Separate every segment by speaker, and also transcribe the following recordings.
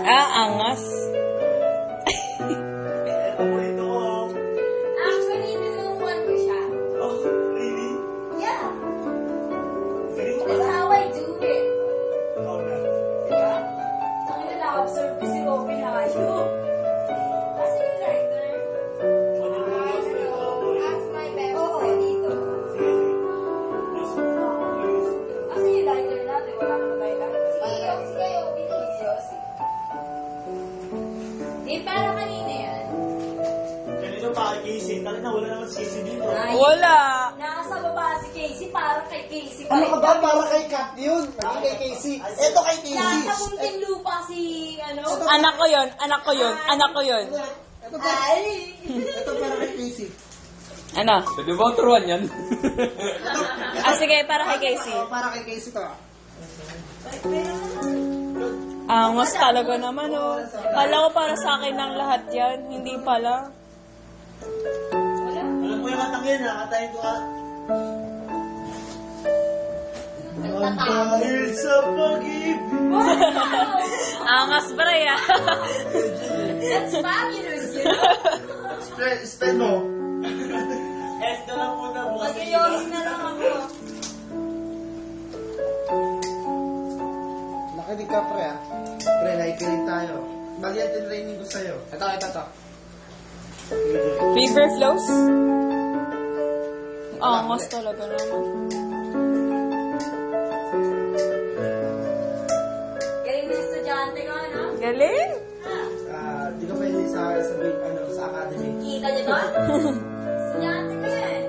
Speaker 1: Angas.
Speaker 2: Actually, tinuruan ko siya.
Speaker 3: Oh, really?
Speaker 2: Yeah.
Speaker 3: Galing mo
Speaker 2: That's
Speaker 3: pala.
Speaker 2: how I do it.
Speaker 3: Ikaw na.
Speaker 2: Diba? Ang na-observe ko si Robin Hayo. Kasi yung writer. Ask my best friend dito. Kasi yung writer natin, wala naman tayo lang. Sige, bilis. Eh, para kanina yan.
Speaker 3: Kanino pa kay Casey? Tangin na, wala naman si Casey dito.
Speaker 2: Ay,
Speaker 1: Wala.
Speaker 2: Nasa baba si Casey, parang kay Casey.
Speaker 4: Ano ka ba? Para kay Kat yun. Hindi kay Casey. Ito kay Casey.
Speaker 2: Nasa munting lupa si, ano?
Speaker 1: Anak ko yun. Anak ko yun. Anak ko yun.
Speaker 4: Ito pa.
Speaker 2: Ay!
Speaker 4: Ito para kay Casey.
Speaker 1: Ano?
Speaker 5: Pwede ba turuan yan?
Speaker 1: Sige, para kay Casey.
Speaker 4: Para kay Casey to.
Speaker 1: Angas talaga naman, oh. Kala ko para sa akin ng lahat yan. Hindi pala.
Speaker 3: Alam mo yung katang yan, ha? Katayin ko ka. Dahil sa pag-ibig.
Speaker 1: Angas, bray, ah.
Speaker 2: That's fabulous, you know?
Speaker 4: Spend mo.
Speaker 3: S na lang muna. Bukas na
Speaker 2: Mag-yosi na lang ako.
Speaker 4: Nakinig ka, pre, ah. Pre, nakikinig tayo. Mali ang tinraining ko sa'yo. Ito.
Speaker 1: River flows? Angas talaga naman.
Speaker 2: Galing na estudyante ka, no?
Speaker 1: Galing.
Speaker 4: Di ka pwede sa academy.
Speaker 2: Kita niyo to? Estudyante ka yan.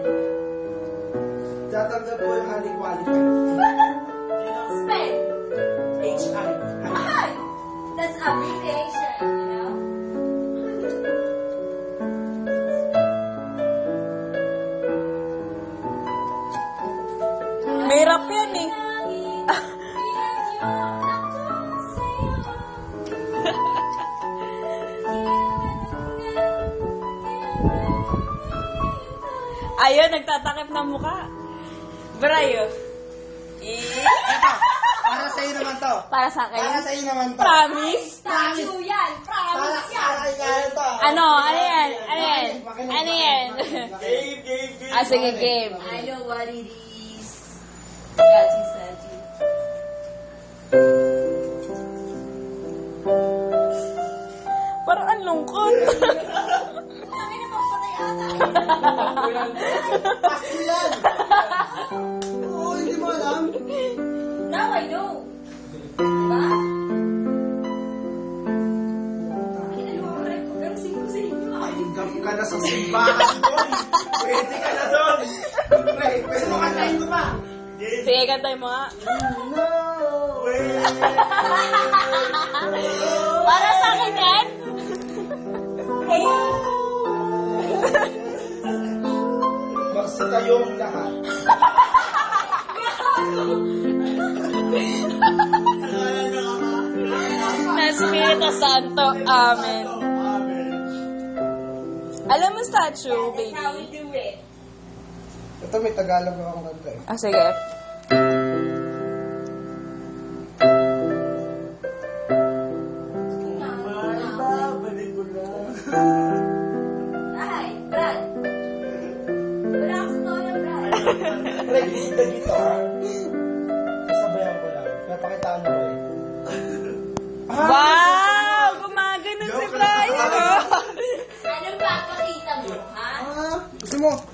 Speaker 4: Tatanggap ko yung highly qualified.
Speaker 2: Spell.
Speaker 4: HI.
Speaker 2: Ay! That's abbreviation, you know?
Speaker 1: May rap yan, eh. Ayun, nagtatakip ng mukha. Brayo.
Speaker 4: Para sa'yo naman to.
Speaker 1: Para sa
Speaker 4: Para
Speaker 1: akin.
Speaker 4: sa'yo naman to.
Speaker 1: Promise?
Speaker 2: Statue yan!
Speaker 4: Para
Speaker 2: Promise yan!
Speaker 4: kay Kaya to.
Speaker 1: Ano? Ano yan? Ano yan? Ano yan?
Speaker 3: Game.
Speaker 1: Sige, game.
Speaker 2: I know what it is. Statue.
Speaker 1: Parang ang lungkot.
Speaker 2: Kami na magpatay ata.
Speaker 4: Pasko yan. Oo, hindi mo alam.
Speaker 2: Now I know. Diba? Kinalura ko. Gansing ko sa inyo.
Speaker 4: Hingam ka na sa simbahan doon. Pwede ka na doon. Pre, pwede mo kantahin ko pa.
Speaker 1: Sige, kantay mo nga.
Speaker 4: No.
Speaker 1: Para sa akin yan?
Speaker 4: Basta tayong lahat.
Speaker 1: Na Espiritu Santo. Amen. Alam mo statue,
Speaker 2: That's how we
Speaker 1: baby?
Speaker 2: do it.
Speaker 4: Ito may Tagalog akong kanta eh.
Speaker 1: Sige.
Speaker 3: Babalik ko lang.
Speaker 2: Ay, Brad. Relax mo na, Brad.
Speaker 4: Pre, gilid na dito ha. Sasabayan ko lang. Napakitaan ako eh.
Speaker 1: Wow! Gumaganon si Brian, oh!
Speaker 2: Anong papakita mo, ha?
Speaker 4: Gusto mo?